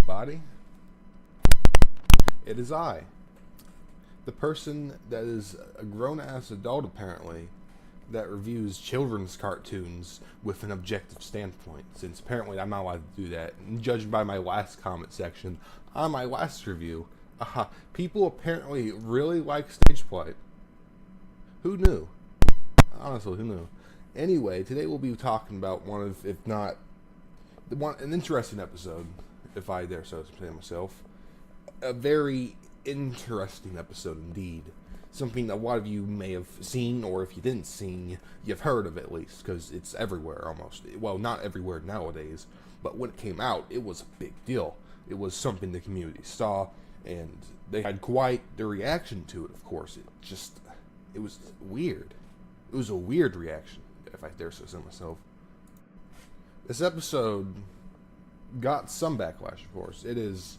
Body. It is I, the person that is a grown-ass adult apparently, that reviews children's cartoons with an objective standpoint, since apparently I'm not allowed to do that. And judging by my last comment section on my last review, people apparently really like stage play. Who knew? Honestly, who knew? Anyway, today we'll be talking about one of, if not, an interesting episode, if I dare so say myself. A very interesting episode indeed. Something a lot of you may have seen, or if you didn't see, you've heard of at least, because it's everywhere almost. Well, not everywhere nowadays, but when it came out, it was a big deal. It was something the community saw, and they had quite the reaction to it, of course. It was weird. It was a weird reaction, if I dare so say myself. This episode got some backlash, of course. It is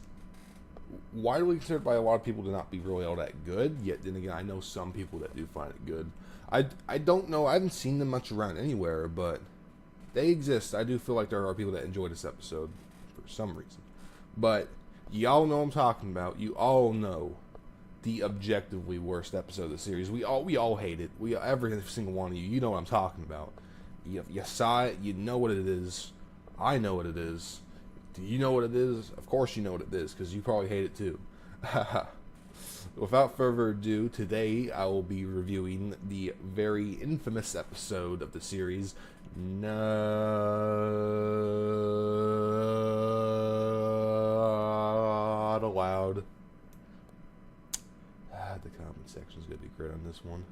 widely considered by a lot of people to not be really all that good, yet then again, I know some people that do find it good. I don't know, I haven't seen them much around anywhere, but they exist. I do feel like there are people that enjoy this episode for some reason. But y'all know what I'm talking about. You all know the objectively worst episode of the series. We all hate it. Every single one of you know what I'm talking about. You saw it, you know what it is. I know what it is. Do you know what it is? Of course you know what it is, because you probably hate it too. Without further ado, today I will be reviewing the very infamous episode of the series, Not Allowed. The comment section is going to be great on this one.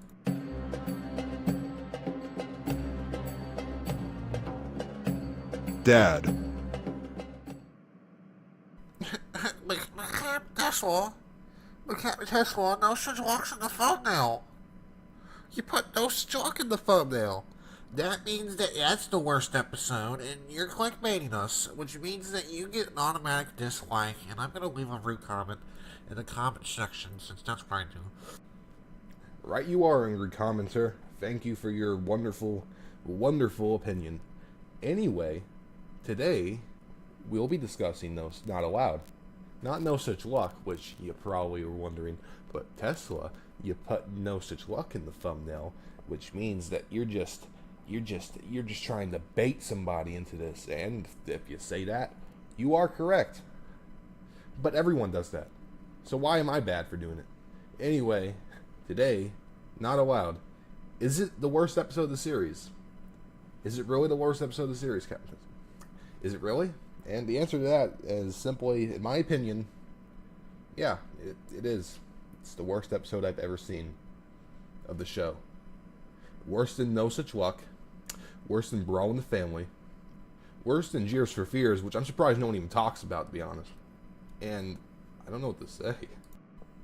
Dad. Tesla, no such locks in the thumbnail. You put no such lock in the thumbnail. That means that that's the worst episode, and you're clickbaiting us, which means that you get an automatic dislike, and I'm going to leave a rude comment in the comment section, since that's what I do. Right you are, angry commenter. Thank you for your wonderful, wonderful opinion. Anyway, today we'll be discussing Not Allowed. Not No Such Luck, which you probably were wondering, but Tesla, you put no such luck in the thumbnail, which means that you're just trying to bait somebody into this, and if you say that, you are correct. But everyone does that. So why am I bad for doing it? Anyway, today, Not Allowed. Is it the worst episode of the series? Is it really the worst episode of the series, Captain? Is it really? And the answer to that is simply, in my opinion, yeah, it is. It's the worst episode I've ever seen of the show. Worse than No Such Luck. Worse than Brawl in the Family. Worse than Jeers for Fears, which I'm surprised no one even talks about, to be honest. And I don't know what to say.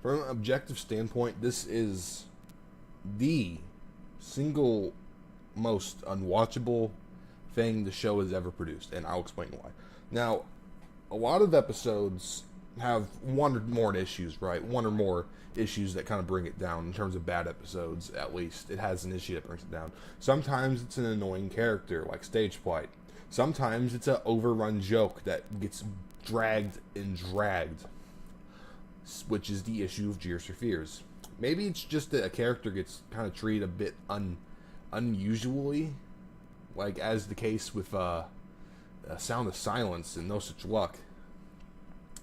From an objective standpoint, this is the single most unwatchable thing the show has ever produced, and I'll explain why. Now, a lot of episodes have one or more issues, right? One or more issues that kind of bring it down in terms of bad episodes, at least. It has an issue that brings it down. Sometimes it's an annoying character, like stage plight. Sometimes it's an overrun joke that gets dragged, which is the issue of Jeers for Fears. Maybe it's just that a character gets kind of treated a bit unusually, like as the case with Sound of Silence and No Such Luck.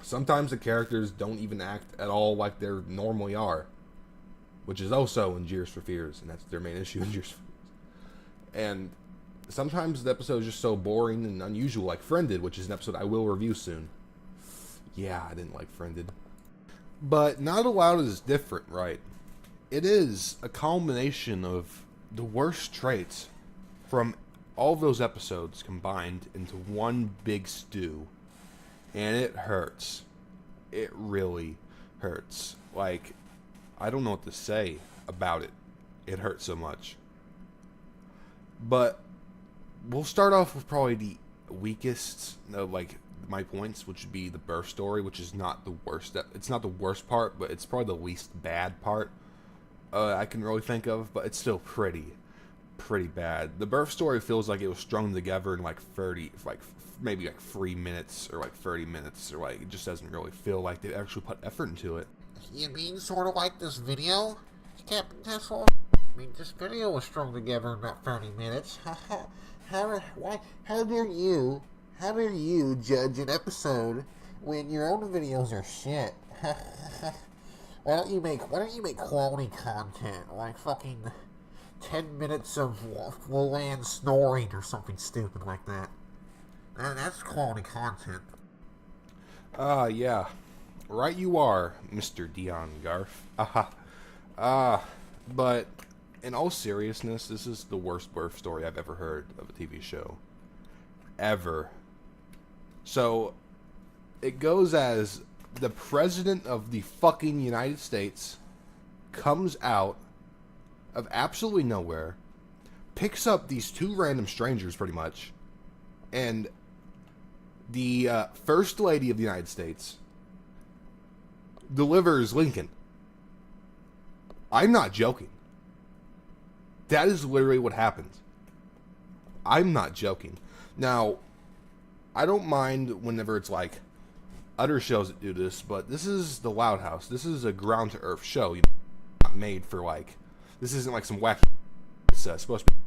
Sometimes the characters don't even act at all like they normally are, which is also in Jeers for Fears, and that's their main issue in Jeers for Fears. And sometimes the episode is just so boring and unusual, like Friended, which is an episode I will review soon. Yeah, I didn't like Friended. But Not Allowed is different, right? It is a culmination of the worst traits from all of those episodes combined into one big stew. And it hurts. It really hurts. Like, I don't know what to say about it. It hurts so much. But we'll start off with probably the weakest, my points, which would be the birth story, which is not the worst. It's not the worst part, but it's probably the least bad part I can really think of. But it's still pretty pretty bad. The birth story feels like it was strung together in like maybe like 3 minutes or like 30 minutes, or like it just doesn't really feel like they actually put effort into it. You mean sort of like this video, Captain Tesla? I mean, this video was strung together in about 30 minutes. How dare you judge an episode when your own videos are shit? Why don't you make quality content like fucking 10 minutes of Luan snoring or something stupid like that? That's quality content. Yeah. Right you are, Mr. Dion Garth. But in all seriousness, this is the worst birth story I've ever heard of a TV show. Ever. So, it goes as the President of the fucking United States comes out of absolutely nowhere, picks up these two random strangers pretty much, and the First Lady of the United States delivers Lincoln. I'm not joking. That is literally what happens. I'm not joking. Now, I don't mind whenever it's like other shows that do this, but this is the Loud House. This is a ground to earth show. Not made for like, this isn't like some wacky. It's supposed to be.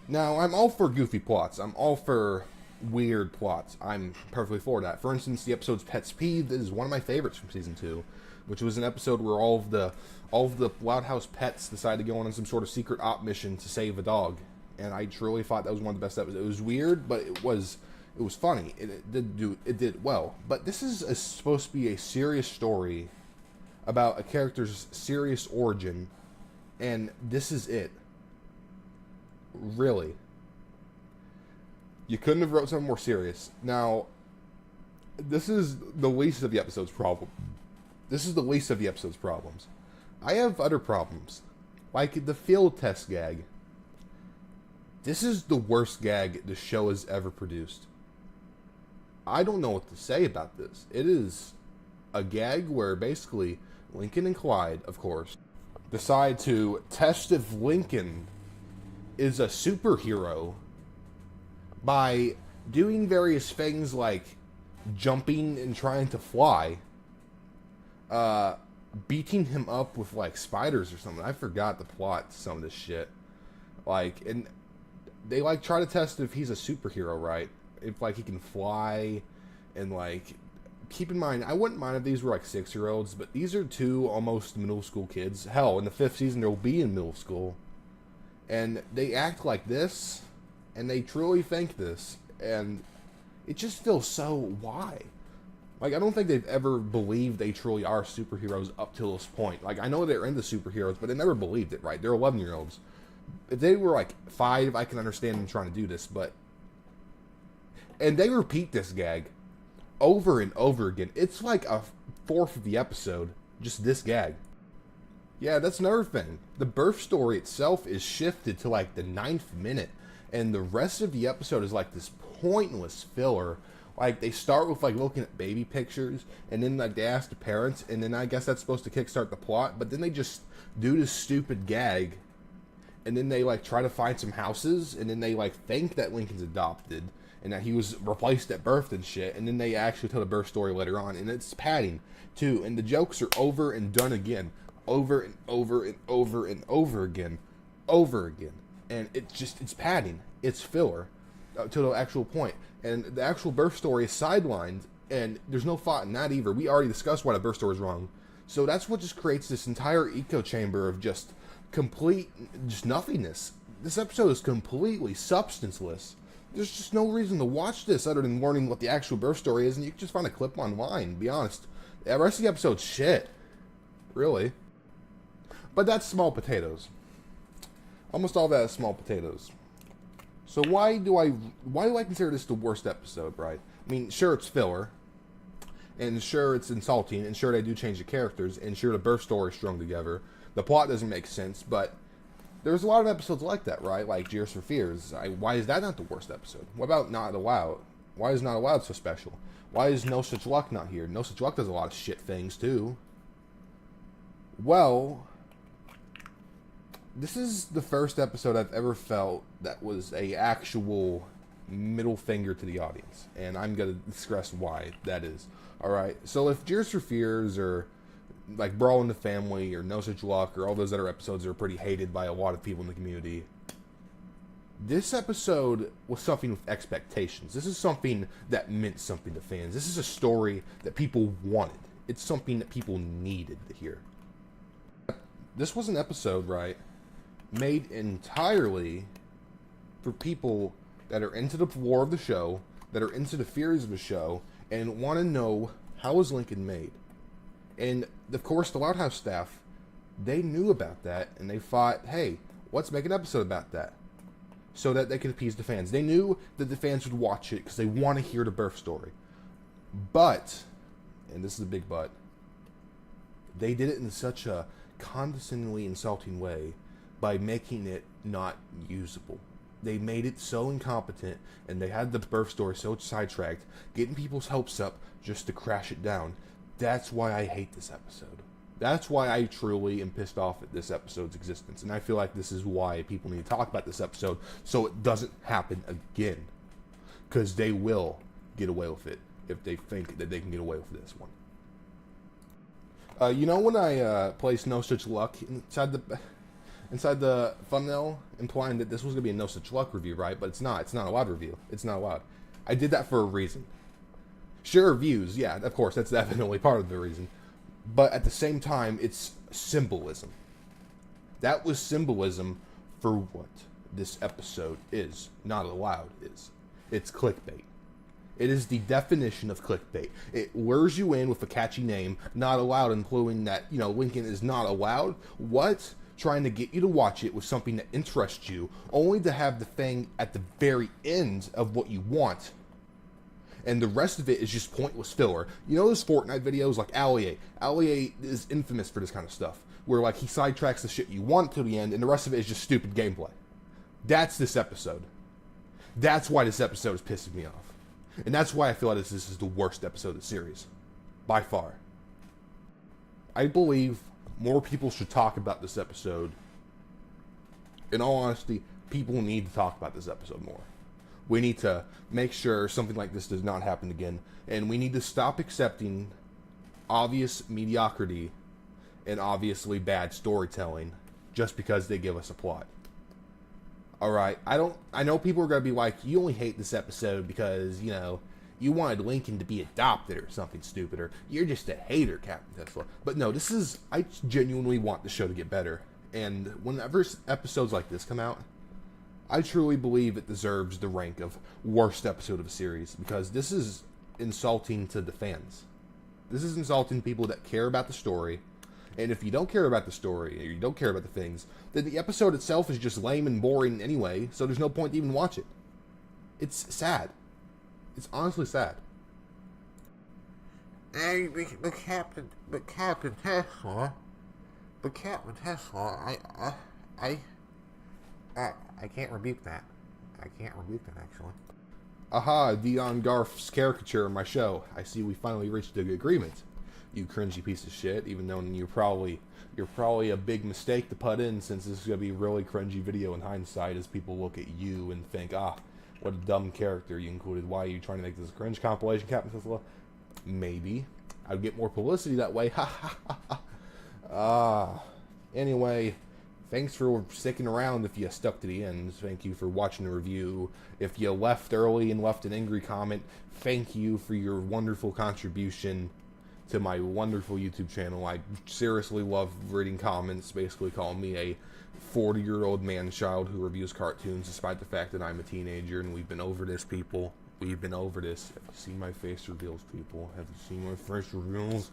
Now, I'm all for goofy plots. I'm all for weird plots. I'm perfectly for that. For instance, the episode's Pet's Peeve is one of my favorites from season 2, which was an episode where all of the Loud House pets decided to go on some sort of secret op mission to save a dog, and I truly thought that was one of the best episodes. It was weird, but it was funny. It did well. But this is supposed to be a serious story about a character's serious origin, and this is it. Really. You couldn't have wrote something more serious. Now, this is the least of the episode's problem. This is the least of the episode's problems. I have other problems, like the field test gag. This is the worst gag the show has ever produced. I don't know what to say about this. It is a gag where basically Lincoln and Clyde, of course, decide to test if Lincoln is a superhero by doing various things like jumping and trying to fly, beating him up with like spiders or something. I forgot the plot to some of this shit. Like, and they like try to test if he's a superhero, right? If like he can fly, and like, keep in mind, I wouldn't mind if these were like 6-year-olds, but these are two almost middle school kids. Hell, in the 5th season they'll be in middle school, and they act like this, and they truly think this, and it just feels so, why? Like, I don't think they've ever believed they truly are superheroes up till this point. Like, I know they're into superheroes, but they never believed it, right? They're 11-year-olds. If they were like 5, I can understand them trying to do this, but... And they repeat this gag over and over again. It's like a fourth of the episode, just this gag. Yeah, that's another thing. The birth story itself is shifted to like the 9th minute, and the rest of the episode is like this pointless filler. Like, they start with like looking at baby pictures, and then like they ask the parents, and then I guess that's supposed to kickstart the plot, but then they just do this stupid gag, and then they like try to find some houses, and then they like think that Lincoln's adopted, and that he was replaced at birth and shit, and then they actually tell the birth story later on, and it's padding too, and the jokes are over and done again, over and over and over and over again, and it's padding, it's filler to the actual point, and the actual birth story is sidelined, and there's no thought in that either. We already discussed why the birth story is wrong, so that's what just creates this entire echo chamber of just nothingness. This episode is completely substanceless. There's just no reason to watch this other than learning what the actual birth story is, and you can just find a clip online, be honest. The rest of the episode's shit. Really. But that's small potatoes. Almost all that is small potatoes. So why do I consider this the worst episode, right? I mean, sure, it's filler, and sure, it's insulting, and sure, they do change the characters, and sure, the birth story is strung together. The plot doesn't make sense, but there's a lot of episodes like that, right? Like Tears for Fears. Why is that not the worst episode? What about Not Allowed? Why is Not Allowed so special? Why is No Such Luck not here? No Such Luck does a lot of shit things, too. Well, This is the first episode I've ever felt that was a actual middle finger to the audience, and I'm gonna discuss why that is. All right, so if Cheers for Fears or like Brawl in the Family or No Such Luck or all those other episodes are pretty hated by a lot of people in the community, this episode was something with expectations. This is something that meant something to fans. This is a story that people wanted. It's something that people needed to hear. This was an episode, right, made entirely for people that are into the lore of the show, that are into the theories of the show, and want to know how was Lincoln made. And, of course, the Loud House staff, they knew about that, and they thought, hey, let's make an episode about that, so that they could appease the fans. They knew that the fans would watch it because they want to hear the birth story. But, and this is a big but, they did it in such a condescendingly insulting way by making it not usable. They made it so incompetent, and they had the birth story so sidetracked, getting people's hopes up just to crash it down. That's why I hate this episode. That's why I truly am pissed off at this episode's existence. And I feel like this is why people need to talk about this episode so it doesn't happen again. Because they will get away with it if they think that they can get away with this one. You know when I placed No Such Luck inside the thumbnail, implying that this was going to be a No Such Luck review, right? But it's not. It's not a Loud review. It's not allowed. I did that for a reason. Sure, views. Yeah, of course. That's definitely part of the reason. But at the same time, it's symbolism. That was symbolism for what this episode is. Not allowed is. It's clickbait. It is the definition of clickbait. It lures you in with a catchy name, not allowed, implying that, Lincoln is not allowed. What? Trying to get you to watch it with something that interests you, only to have the thing at the very end of what you want. And the rest of it is just pointless filler. You know those Fortnite videos like Allier? Allier is infamous for this kind of stuff, where like he sidetracks the shit you want to the end, and the rest of it is just stupid gameplay. That's this episode. That's why this episode is pissing me off. And that's why I feel like this is the worst episode of the series. By far. I believe more people should talk about this episode. In all honesty, people need to talk about this episode more. We need to make sure something like this does not happen again. And we need to stop accepting obvious mediocrity and obviously bad storytelling just because they give us a plot. Alright, I know people are going to be like, you only hate this episode because, you wanted Lincoln to be adopted or something stupid, or you're just a hater, Captain Tesla. But no, I genuinely want the show to get better. And whenever episodes like this come out, I truly believe it deserves the rank of worst episode of a series, because this is insulting to the fans. This is insulting people that care about the story. And if you don't care about the story, or you don't care about the things, then the episode itself is just lame and boring anyway, so there's no point to even watch it. It's sad. It's honestly sad. Hey, but Captain Tesla, I can't rebuke that. I can't rebuke that, actually. Aha, Dion Garth's caricature in my show. I see we finally reached an agreement. You cringy piece of shit, even though you're probably a big mistake to put in, since this is going to be a really cringy video in hindsight as people look at you and think, what a dumb character you included. Why are you trying to make this a cringe compilation, Captain Tesla? Maybe. I'd get more publicity that way. Ha ha ha. Anyway, thanks for sticking around if you stuck to the end. Thank you for watching the review. If you left early and left an angry comment, thank you for your wonderful contribution to my wonderful YouTube channel. I seriously love reading comments basically calling me a 40-year-old man-child who reviews cartoons despite the fact that I'm a teenager, and we've been over this, people. We've been over this. Have you seen my face reveals, people? Have you seen my face reveals?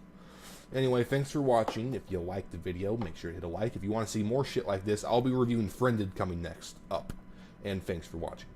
Anyway, thanks for watching. If you liked the video, make sure to hit a like. If you want to see more shit like this, I'll be reviewing Friended coming next up. And thanks for watching.